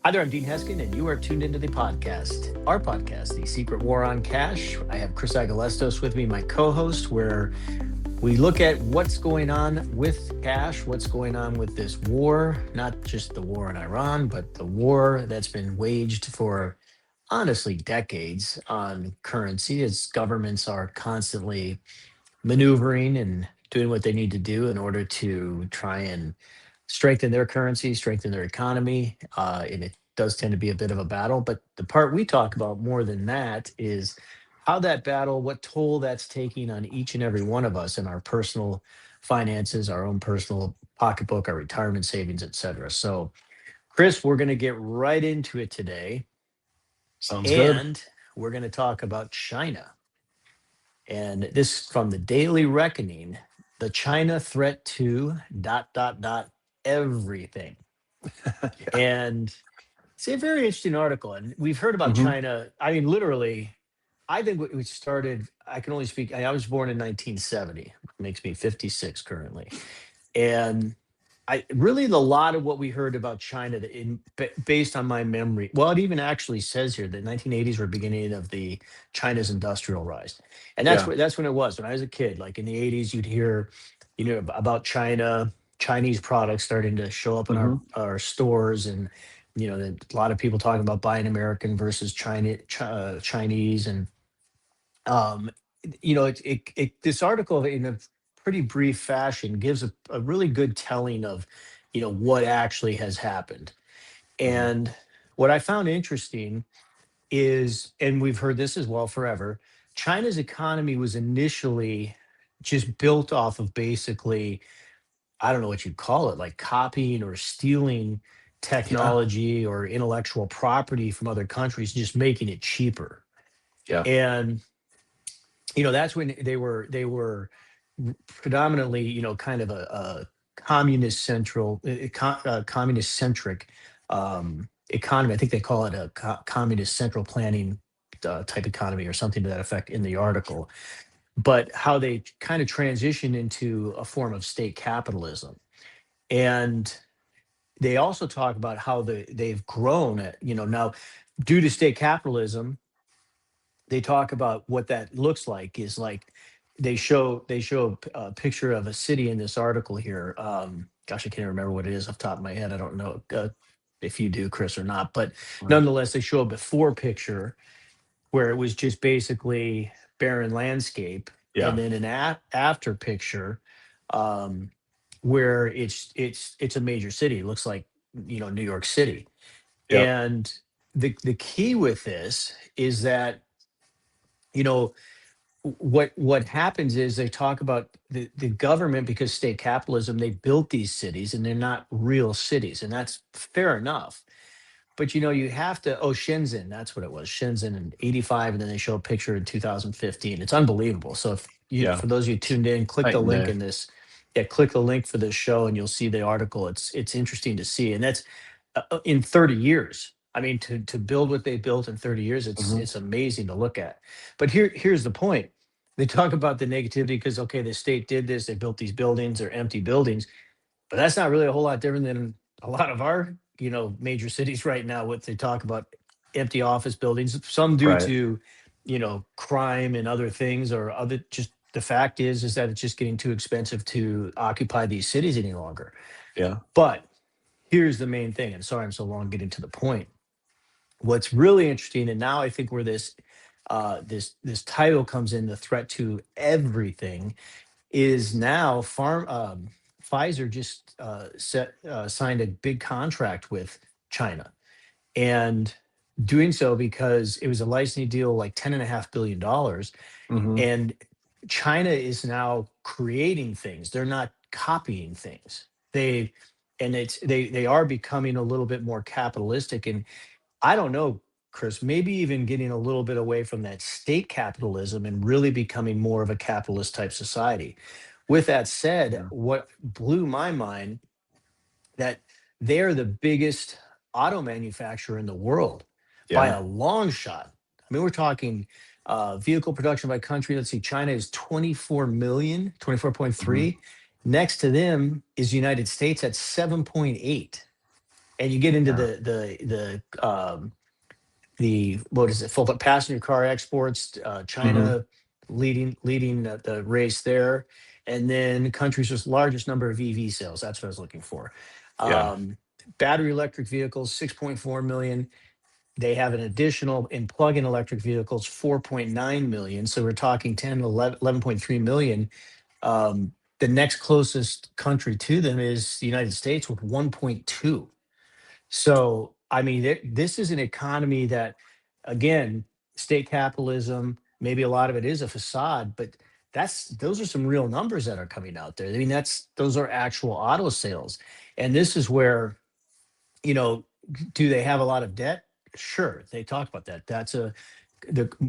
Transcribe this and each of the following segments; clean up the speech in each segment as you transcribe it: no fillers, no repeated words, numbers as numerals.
Hi there, I'm Dean Heskin, and you are tuned into the podcast, our podcast, The Secret War on Cash. I have Chris Agelastos with me, my co host, where we look at what's going on with cash, what's going on with this war, not just the war in Iran, but the war that's been waged for honestly decades on currency as governments are constantly maneuvering and doing what they need to do in order to try and strengthen their currency, strengthen their economy. And it does tend to be a bit of a battle. But the part we talk about more than that is how that battle, what toll that's taking on each and every one of us in our personal finances, our own personal pocketbook, our retirement savings, et cetera. So, Chris, we're going to get right into it today. Sounds good. And we're going to talk about China. And this from the Daily Reckoning, the China threat to everything. Yeah. And it's a very interesting article. And we've heard about hmm China. I mean, literally, I think we started, I can only speak, I was born in 1970, makes me 56 currently. And I really, a lot of what we heard about China based on my memory, well, it even actually says here that 1980s were beginning of the China's industrial rise. And Yeah. that's when it was. When I was a kid, like in the 80s, you'd hear, about China, Chinese products starting to show up in our, hmm our stores. And, a lot of people talking about buying American versus Chinese. And, um, this article in a pretty brief fashion gives a really good telling of, what actually has happened. hmm And what I found interesting is, and we've heard this as well forever, China's economy was initially just built off of basically, I don't know what you'd call it, like copying or stealing Yeah. technology or intellectual property from other countries, just making it cheaper. Yeah. And that's when they were predominantly, kind of a communist central communist centric economy. I think they call it a communist central planning type economy or something to that effect in the article. But how they kind of transition into a form of state capitalism. And they also talk about how they've grown now due to state capitalism. They talk about what that looks like is like they show a picture of a city in this article here. Gosh, I can't remember what it is off the top of my head. I don't know if you do, Chris, or not, but Right. nonetheless, they show a before picture where it was just basically barren landscape, and Yeah. then an after picture, um, where it's a major city. It looks like New York City. Yep. And the key with this is that you know what happens is they talk about the government, because state capitalism, they built these cities and they're not real cities, and that's fair enough. But you have to, Shenzhen, that's what it was, Shenzhen in 85, and then they show a picture in 2015. It's unbelievable. So if you, Yeah. for those of you tuned in, click Night the and link day. in this. Yeah, click the link for this show and you'll see the article. It's interesting to see. And that's in 30 years. I mean, to build what they built in 30 years, hmm it's amazing to look at. But here's the point. They talk about the negativity because, okay, the state did this, they built these buildings, they're empty buildings, but that's not really a whole lot different than a lot of our, major cities right now. What they talk about, empty office buildings, some due Right. to, crime and other things, or other, just the fact is that it's just getting too expensive to occupy these cities any longer. Yeah. But here's the main thing, and sorry I'm so long getting to the point. What's really interesting, and now I think where this title comes in, the threat to everything, is now Pfizer just signed a big contract with China, and doing so because it was a licensing deal like $10.5 billion. hmm And China is now creating things. They're not copying things. They are becoming a little bit more capitalistic. And I don't know, Chris, maybe even getting a little bit away from that state capitalism and really becoming more of a capitalist type society. With that said, Yeah. what blew my mind, that they're the biggest auto manufacturer in the world by Yeah. a long shot. I mean, we're talking vehicle production by country. Let's see, China is 24 million, hmm 24.3. Next to them is the United States at 7.8. and you get into Yeah. the what is it? Full passenger car exports. Hmm. China leading the race there, and then countries with largest number of EV sales. That's what I was looking for. Yeah. Um, Battery electric vehicles, 6.4 million. They have an additional in plug-in electric vehicles, 4.9 million. So we're talking 10, 11.3 million. The next closest country to them is the United States with 1.2. So, I mean, this is an economy that, again, state capitalism, maybe a lot of it is a facade, but those are some real numbers that are coming out there. I mean, those are actual auto sales. And this is where, you know, do they have a lot of debt? Sure, they talk about that. That's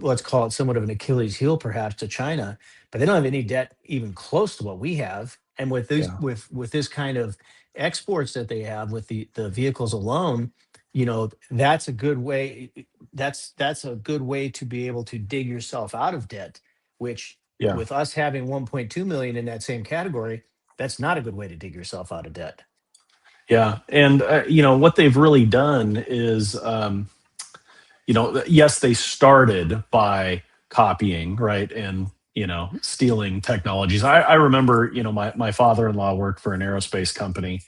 let's call it somewhat of an Achilles heel perhaps to China, but they don't have any debt even close to what we have. And with these Yeah. with this kind of exports that they have with the vehicles alone, that's a good way. That's a good way to be able to dig yourself out of debt. Which Yeah. with us having 1.2 million in that same category, that's not a good way to dig yourself out of debt. Yeah. And what they've really done is, yes, they started by copying, right, and stealing technologies. I remember, my father-in-law worked for an aerospace company,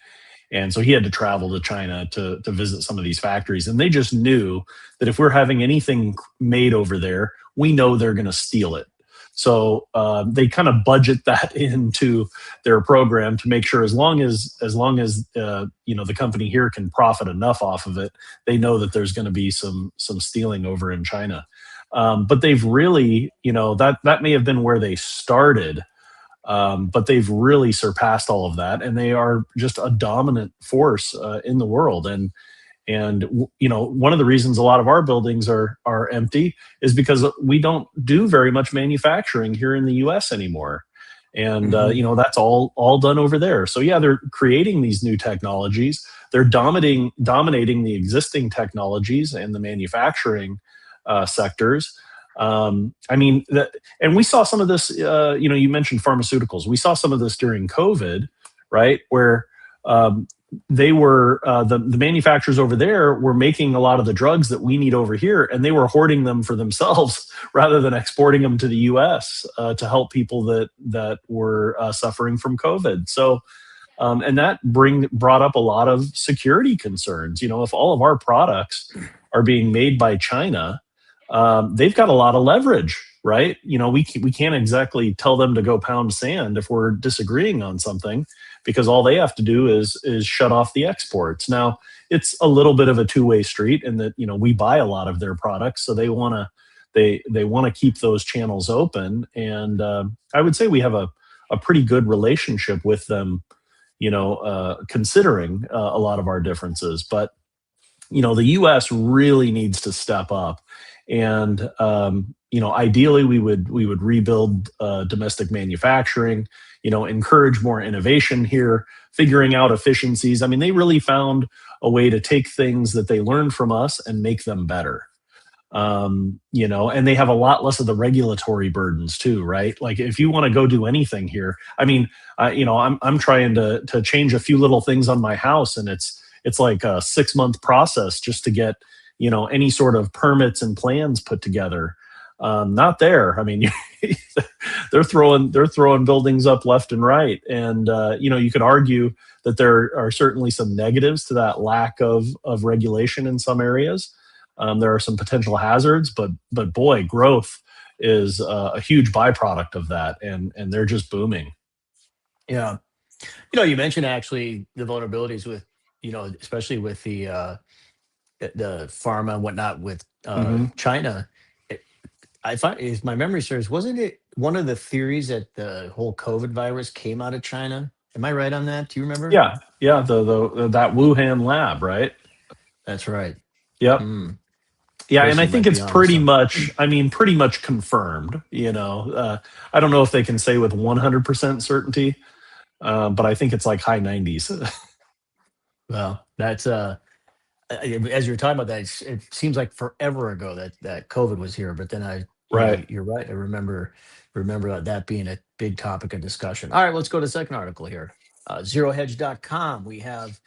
and so he had to travel to China to visit some of these factories. And they just knew that if we're having anything made over there, we know they're going to steal it. So they kind of budget that into their program to make sure as long as the company here can profit enough off of it, they know that there's going to be some stealing over in China. But they've really, that may have been where they started, but they've really surpassed all of that, and they are just a dominant force in the world. And one of the reasons a lot of our buildings are empty is because we don't do very much manufacturing here in the U.S. anymore, and Mhm. that's all done over there. So yeah, they're creating these new technologies. They're dominating the existing technologies and the manufacturing sectors. I mean, and we saw some of this. You mentioned pharmaceuticals. We saw some of this during COVID, right? Where um, they were the manufacturers over there were making a lot of the drugs that we need over here, and they were hoarding them for themselves rather than exporting them to the U.S. To help people that were suffering from COVID. So. And that brought up a lot of security concerns. If all of our products are being made by China, they've got a lot of leverage, right? We can't exactly tell them to go pound sand if we're disagreeing on something, because all they have to do is shut off the exports. Now, it's a little bit of a two-way street in that we buy a lot of their products, so they want to keep those channels open, and I would say we have a pretty good relationship with them. Considering a lot of our differences, but the U.S. really needs to step up, and ideally we would rebuild domestic manufacturing. Encourage more innovation here, figuring out efficiencies. I mean, they really found a way to take things that they learned from us and make them better. And they have a lot less of the regulatory burdens too, right? Like if you want to go do anything here, I mean, I'm trying to change a few little things on my house, and it's like a 6 month process just to get any sort of permits and plans put together. Not there. I mean, they're throwing buildings up left and right, and you could argue that there are certainly some negatives to that lack of regulation in some areas. There are some potential hazards, but boy, growth is a huge byproduct of that, and they're just booming. Yeah. You mentioned actually the vulnerabilities with, especially with the pharma and whatnot with Hmm. China. It, I find, if my memory serves, wasn't it one of the theories that the whole COVID virus came out of China? Am I right on that? Do you remember? Yeah, yeah. The that Wuhan lab, right? That's right. Yep. Hmm. Yeah, and Guess I you think might be it's onto pretty something. much, I mean, pretty much confirmed. I don't know if they can say with 100% certainty, but I think it's like high 90s. Well, that's as you were talking about that, it seems like forever ago that COVID was here. But then Right. you're right. I remember that being a big topic of discussion. All right, let's go to the second article here. ZeroHedge.com. We have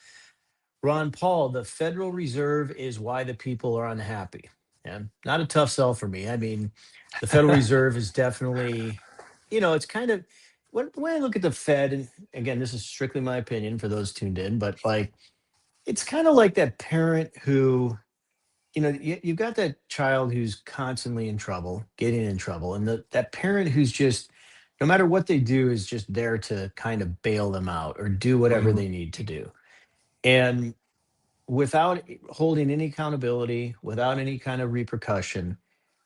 Ron Paul, the Federal Reserve is why the people are unhappy. And not a tough sell for me. I mean, the Federal Reserve is definitely, it's kind of the way I look at the Fed, and again, this is strictly my opinion for those tuned in, but like it's kind of like that parent who, you've got that child who's constantly in trouble, getting in trouble, and that parent who's just, no matter what they do, is just there to kind of bail them out or do whatever Mhm. they need to do. And without holding any accountability, without any kind of repercussion.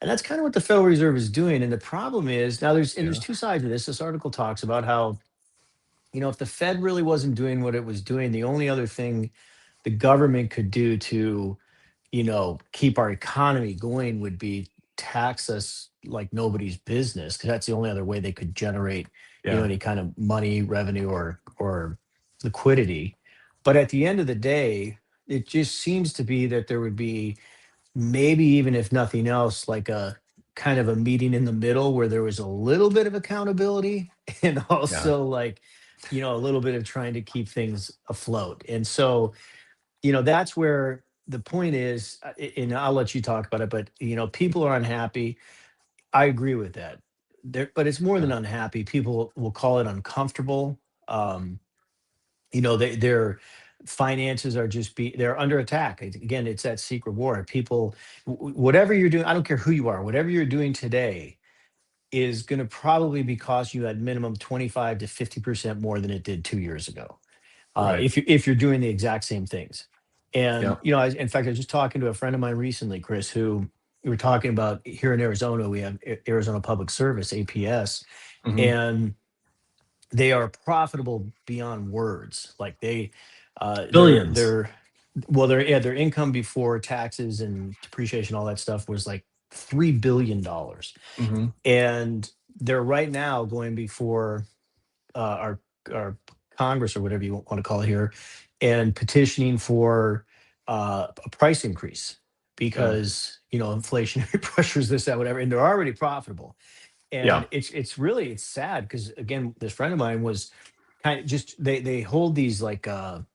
And that's kind of what the Federal Reserve is doing. And the problem is now there's Yeah. two sides of this. This article talks about how, if the Fed really wasn't doing what it was doing, the only other thing the government could do to, keep our economy going would be tax us like nobody's business, because that's the only other way they could generate, Yeah. any kind of money, revenue, or liquidity. But at the end of the day, it just seems to be that there would be, maybe even if nothing else, like a kind of a meeting in the middle where there was a little bit of accountability and Yeah. also like, a little bit of trying to keep things afloat. And so, that's where the point is, and I'll let you talk about it, but people are unhappy. I agree with that. But it's more than Yeah. unhappy. People will call it uncomfortable. Um, their finances are just they're under attack. Again, it's that secret war. People, whatever you're doing, I don't care who you are, whatever you're doing today is going to probably be cost you at minimum 25 to 50% more than it did 2 years ago, Right. if you're doing the exact same things. And Yeah. in fact, I was just talking to a friend of mine recently, Chris, who we were talking about here in Arizona. We have Arizona Public Service, APS, Hmm. and they are profitable beyond words. Like they're Billions. they're well, their income before taxes and depreciation, all that stuff, was like $3 billion, Hmm. and they're right now going before our Congress, or whatever you want to call it here, and petitioning for a price increase Yeah. because inflationary pressures, this, that, whatever, and they're already profitable. Yeah. And it's sad because, again, this friend of mine was kind of just, they hold these like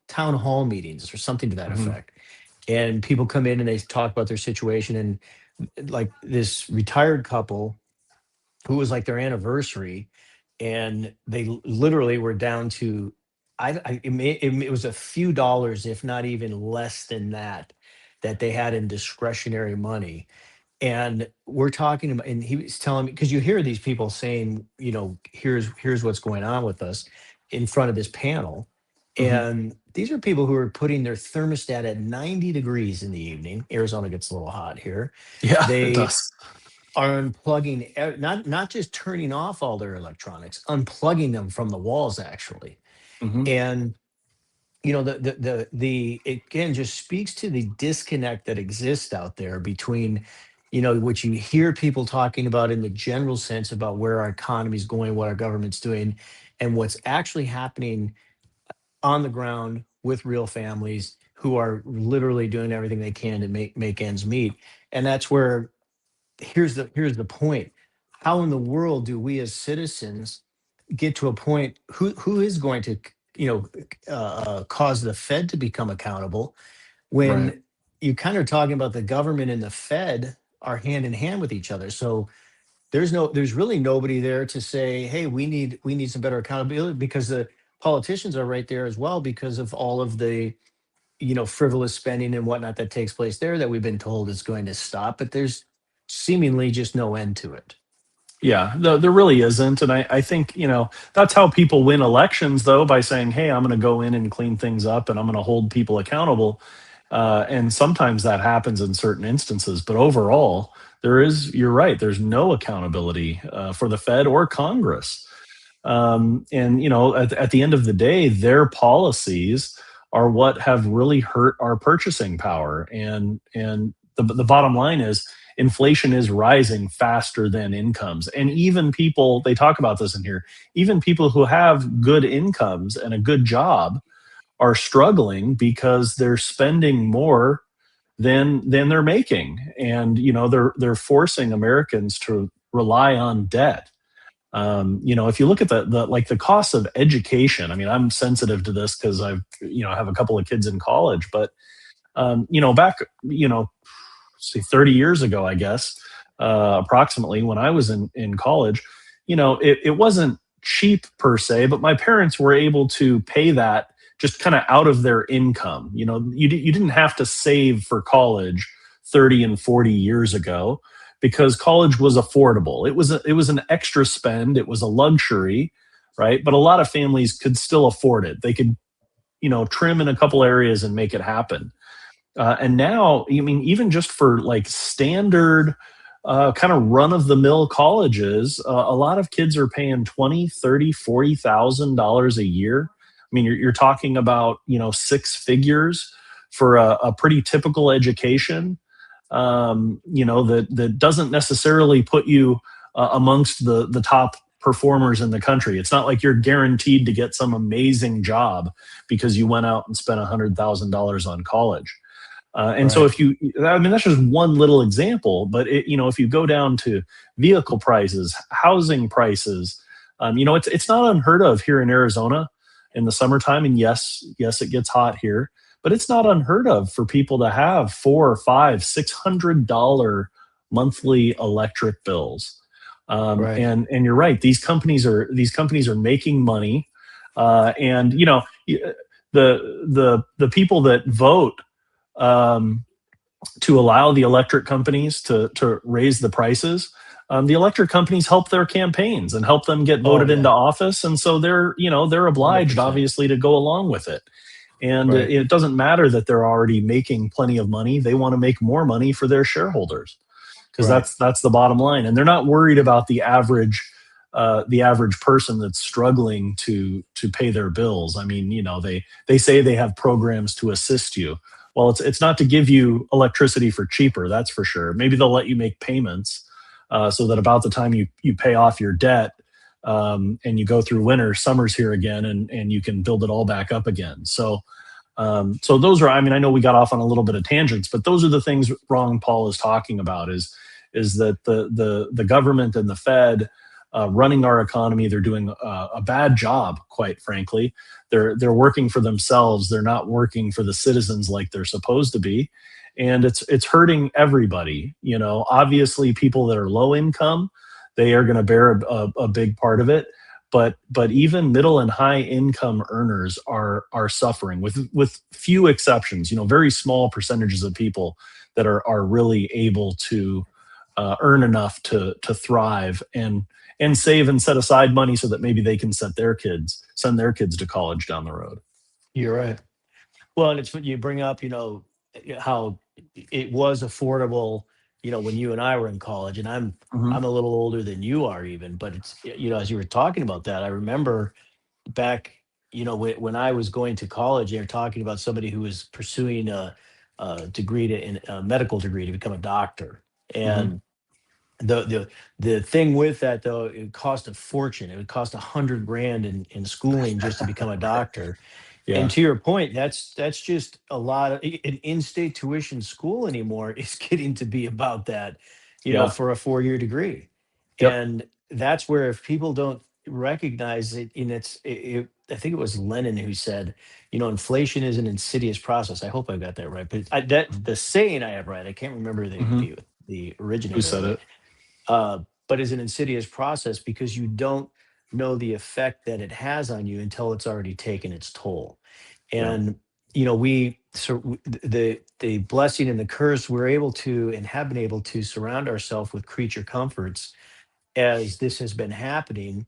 town hall meetings or something to that Hmm. effect, and people come in and they talk about their situation, and like this retired couple who was like their anniversary, and they literally were down to, it was a few dollars, if not even less than that, that they had in discretionary money. And we're talking about, and he was telling me, because you hear these people saying, here's what's going on with us in front of this panel. Hmm. And these are people who are putting their thermostat at 90 degrees in the evening. Arizona gets a little hot here. Yeah. It They does. are unplugging, not just turning off all their electronics, unplugging them from the walls, actually. Hmm. And the it again just speaks to the disconnect that exists out there between, what you hear people talking about in the general sense about where our economy is going, what our government's doing, and what's actually happening on the ground with real families who are literally doing everything they can to make ends meet. And that's where, here's the point: how in the world do we as citizens get to a point, who is going to, cause the Fed to become accountable, Right. when you kind of talking about the government and the Fed are hand in hand with each other? So there's really nobody there to say, hey, we need some better accountability, because the politicians are right there as well, because of all of the, frivolous spending and whatnot that takes place there, that we've been told is going to stop, but there's seemingly just no end to it. Yeah, there really isn't. And I think, that's how people win elections, though, by saying, hey, I'm going to go in and clean things up and I'm going to hold people accountable. And sometimes that happens in certain instances. But overall, you're right, there's no accountability for the Fed or Congress. And, at the end of the day, their policies are what have really hurt our purchasing power. And the bottom line is, inflation is rising faster than incomes. And even people, they talk about this in here, even people who have good incomes and a good job are struggling because they're spending more than they're making. And they're forcing Americans to rely on debt. If you look at the like the cost of education, I mean, I'm sensitive to this because I have a couple of kids in college, but back, say 30 years ago, I guess, approximately when I was in college, it wasn't cheap per se, but my parents were able to pay that just kind of out of their income. You didn't have to save for college 30 and 40 years ago because college was affordable. It was an extra spend. It was a luxury, right? But a lot of families could still afford it. They could, trim in a couple areas and make it happen. And now, I mean, even just for like standard kind of run of the mill colleges, a lot of kids are paying 20, 30, $40,000 a year. I mean, you're talking about, six figures for a pretty typical education, that doesn't necessarily put you amongst the top performers in the country. It's not like you're guaranteed to get some amazing job because you went out and spent $100,000 on college. And so Right. I mean, that's just one little example, but if you go down to vehicle prices, housing prices, it's not unheard of here in Arizona in the summertime. And yes, it gets hot here, but it's not unheard of for people to have four or five, $600 monthly electric bills. Right. And you're right; these companies are making money, and the people that vote um, to allow the electric companies to raise the prices. The electric companies help their campaigns and help them get Oh voted into yeah. office, and so they're obliged, 100%. obviously, to go along with it. And Right. it doesn't matter that they're already making plenty of money; they want to make more money for their shareholders because Right. that's the bottom line. And they're not worried about the average person that's struggling to pay their bills. I mean, they say they have programs to assist you. Well, it's not to give you electricity for cheaper, that's for sure. Maybe they'll let you make payments so that about the time you pay off your debt, and you go through winter, summer's here again, and you can build it all back up again. So those are. I mean, I know we got off on a little bit of tangents, but those are the things Ron Paul is talking about. Is that the government and the Fed running our economy? They're doing a bad job, quite frankly. They're working for themselves. They're not working for the citizens like they're supposed to be, and it's hurting everybody. Obviously, people that are low income, they are going to bear a big part of it. But even middle and high income earners are suffering with few exceptions. Very small percentages of people that are really able to earn enough to thrive and save and set aside money so that maybe they can send their kids to college down the road. You're right. Well, and it's what you bring up, how it was affordable, when you and I were in college, and I'm Hmm. I'm a little older than you are even, but it's, as you were talking about that, I remember back, when I was going to college, they're talking about somebody who was pursuing a degree in a medical degree to become a doctor. Hmm. And the thing with that, though, it cost a fortune. It would cost 100 grand in schooling just to become a doctor. And Yeah. to your point, that's just a lot of an in-state tuition school anymore is getting to be about that, Yeah. for a 4-year degree. Yep. And that's where, if people don't recognize it, and I think it was Lenin who said, inflation is an insidious process. I hope I got that right, but the saying I have right. I can't remember the Hmm. the Who originator said of it, it? but is an insidious process because you don't know the effect that it has on you until it's already taken its toll. Yeah. And the blessing and the curse, we're able to and have been able to surround ourselves with creature comforts as this has been happening.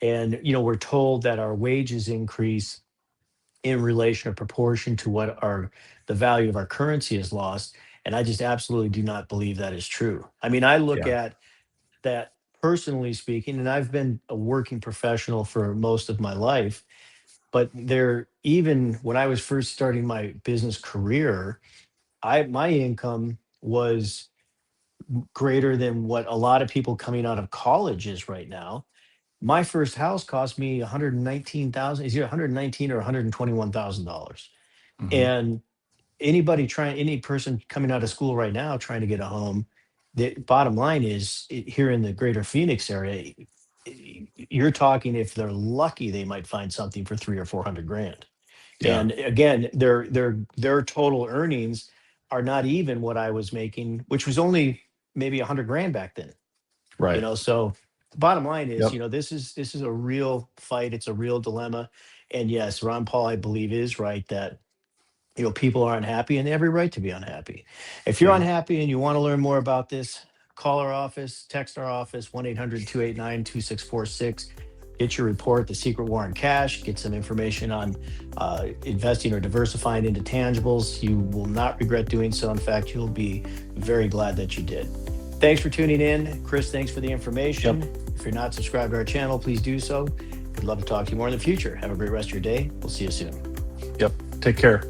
And we're told that our wages increase in relation or proportion to what our the value of our currency is lost. And I just absolutely do not believe that is true. I mean, I look Yeah. at that personally speaking, and I've been a working professional for most of my life, but even when I was first starting my business career, my income was greater than what a lot of people coming out of college is right now. My first house cost me 119,000, is either 119 or $121,000. Hmm. And any person coming out of school right now trying to get a home, the bottom line is, here in the greater Phoenix area, you're talking, if they're lucky, they might find something for 300 or 400 grand. Yeah. And again, their total earnings are not even what I was making, which was only maybe 100 grand back then. Right. So the bottom line is, Yep. this is a real fight. It's a real dilemma. And yes, Ron Paul, I believe, is right that people are unhappy and they have every right to be unhappy. If you're Yeah. unhappy and you want to learn more about this, call our office, text our office, 1-800-289-2646. Get your report, The Secret War on Cash. Get some information on investing or diversifying into tangibles. You will not regret doing so. In fact, you'll be very glad that you did. Thanks for tuning in. Chris, thanks for the information. Yep. If you're not subscribed to our channel, please do so. I'd love to talk to you more in the future. Have a great rest of your day. We'll see you soon. Yep. Take care.